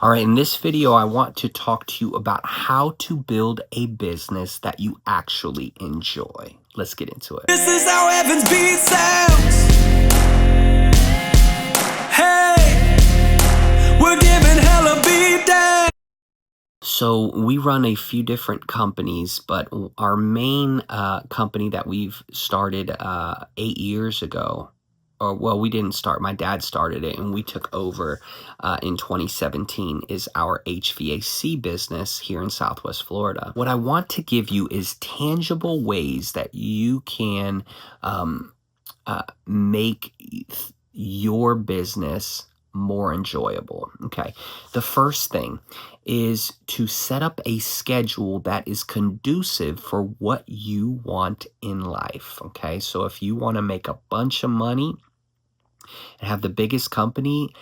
All right, in this video, I want to talk to you about how to build a business that you actually enjoy. Let's get into it. This is how Evans beat sounds. Hey, we're giving hell a beat down. So we run a few different companies, but our main company that we've started 8 years ago, or well, we didn't start. My dad started it, and we took over in 2017. Is our HVAC business here in Southwest Florida. What I want to give you is tangible ways that you can make your business more enjoyable. Okay. The first thing is to set up a schedule that is conducive for what you want in life. Okay. So if you want to make a bunch of money and have the biggest company,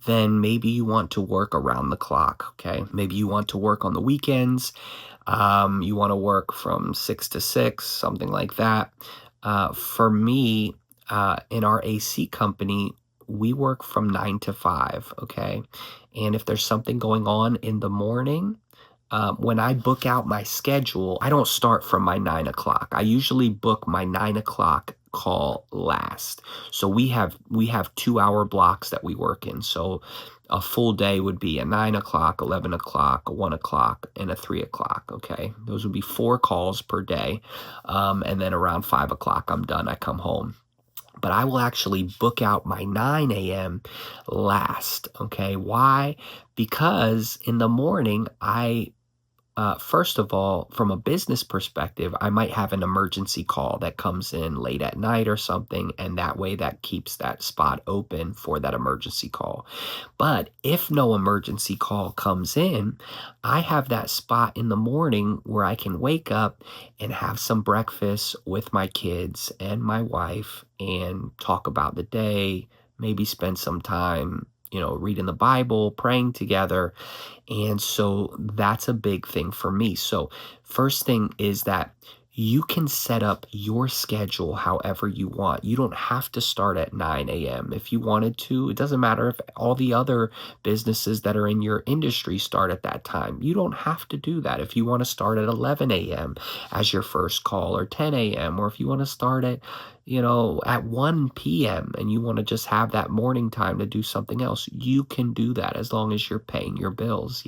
then maybe you want to work around the clock. Okay. Maybe you want to work on the weekends. You want to work from 6 to 6, something like that. For me, in our AC company, we work from 9 to 5, okay? And if there's something going on in the morning, when I book out my schedule, I don't start from my 9 o'clock. I usually book my 9 o'clock call last. So we have 2 hour blocks that we work in. So a full day would be a 9 o'clock, 11 o'clock, 1 o'clock, and a 3 o'clock. Okay, those would be 4 calls per day, and then around 5 o'clock, I'm done. I come home. But I will actually book out my 9 a.m. last. Okay, why? Because in the morning, first of all, from a business perspective, I might have an emergency call that comes in late at night or something, and that way that keeps that spot open for that emergency call. But if no emergency call comes in, I have that spot in the morning where I can wake up and have some breakfast with my kids and my wife and talk about the day, maybe spend some time, reading the Bible, praying together. And so that's a big thing for me. So first thing is that you can set up your schedule however you want. You don't have to start at 9 a.m. If you wanted to. It doesn't matter if all the other businesses that are in your industry start at that time. You don't have to do that. If you want to start at 11 a.m. as your first call, or 10 a.m., or if you want to start at 1 p.m. and you want to just have that morning time to do something else, you can do that as long as you're paying your bills.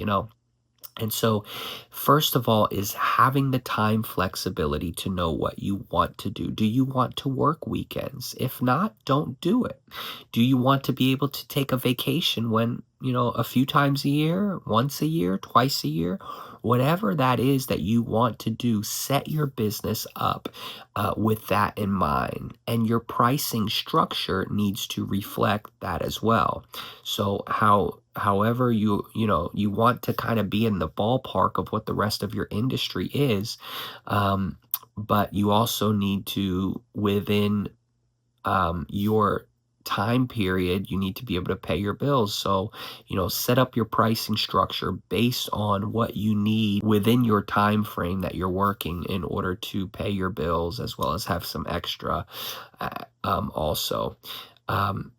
And so, first of all, is having the time flexibility to know what you want to do. Do you want to work weekends? If not, don't do it. Do you want to be able to take a vacation a few times a year, once a year, twice a year? Whatever that is that you want to do, set your business up with that in mind. And your pricing structure needs to reflect that as well. So however you want to kind of be in the ballpark of what the rest of your industry is, but you also need to, within your time period, you need to be able to pay your bills. So set up your pricing structure based on what you need within your time frame that you're working in order to pay your bills, as well as have some extra also.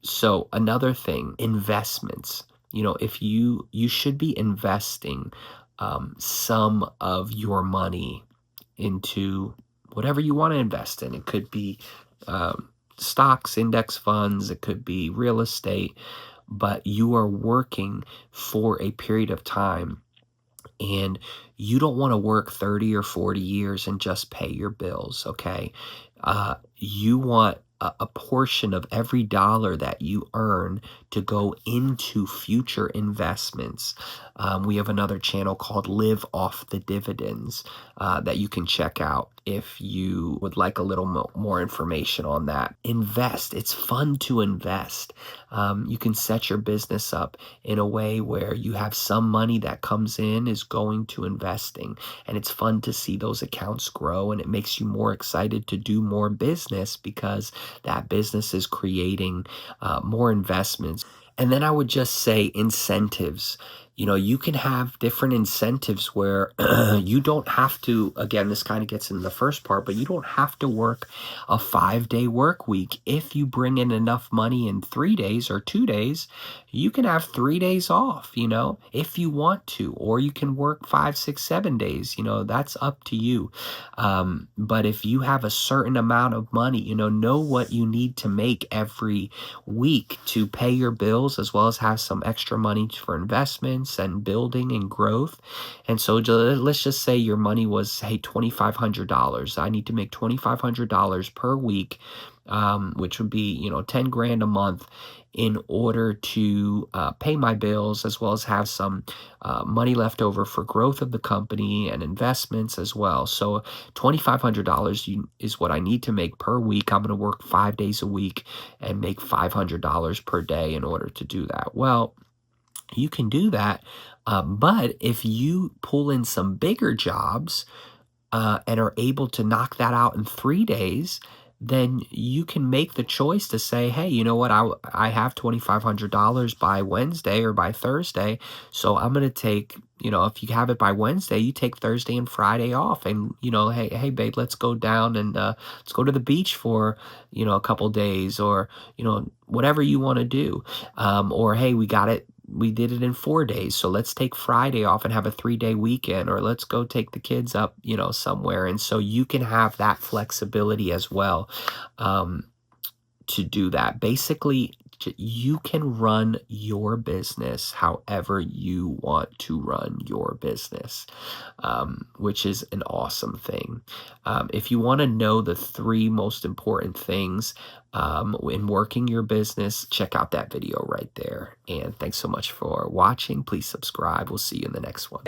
So another thing, investments. If you should be investing some of your money into whatever you want to invest in. It could be stocks, index funds, it could be real estate, but you are working for a period of time, and you don't want to work 30 or 40 years and just pay your bills. Okay. You want a portion of every dollar that you earn to go into future investments. We have another channel called Live Off the Dividends that you can check out if you would like a little more information on that. Invest. It's fun to invest. You can set your business up in a way where you have some money that comes in is going to investing, and it's fun to see those accounts grow, and it makes you more excited to do more business because that business is creating more investments. And then I would just say incentives. You can have different incentives where you don't have to, again, this kind of gets into the first part, but you don't have to work a 5-day work week. If you bring in enough money in 3 days or 2 days, you can have 3 days off, if you want to, or you can work 5, 6, 7 days, that's up to you. But if you have a certain amount of money, know what you need to make every week to pay your bills, as well as have some extra money for investments and building and growth. And so let's just say your money was, hey, $2,500. I need to make $2,500 per week, which would be, 10 grand a month, in order to pay my bills, as well as have some money left over for growth of the company and investments as well. So $2,500 is what I need to make per week. I'm going to work 5 days a week and make $500 per day in order to do that. Well, you can do that. But if you pull in some bigger jobs, and are able to knock that out in 3 days, then you can make the choice to say, hey, you know what? I have $2,500 by Wednesday or by Thursday. So I'm going to take, if you have it by Wednesday, you take Thursday and Friday off, and, hey, babe, let's go down and let's go to the beach for, a couple days, or, whatever you want to do. Or, hey, we did it in 4 days, so let's take Friday off and have a 3-day weekend, or let's go take the kids up, somewhere. And so you can have that flexibility as well, to do that. Basically, you can run your business however you want to run your business, which is an awesome thing. If you want to know the 3 most important things in working your business, check out that video right there. And thanks so much for watching. Please subscribe. We'll see you in the next one.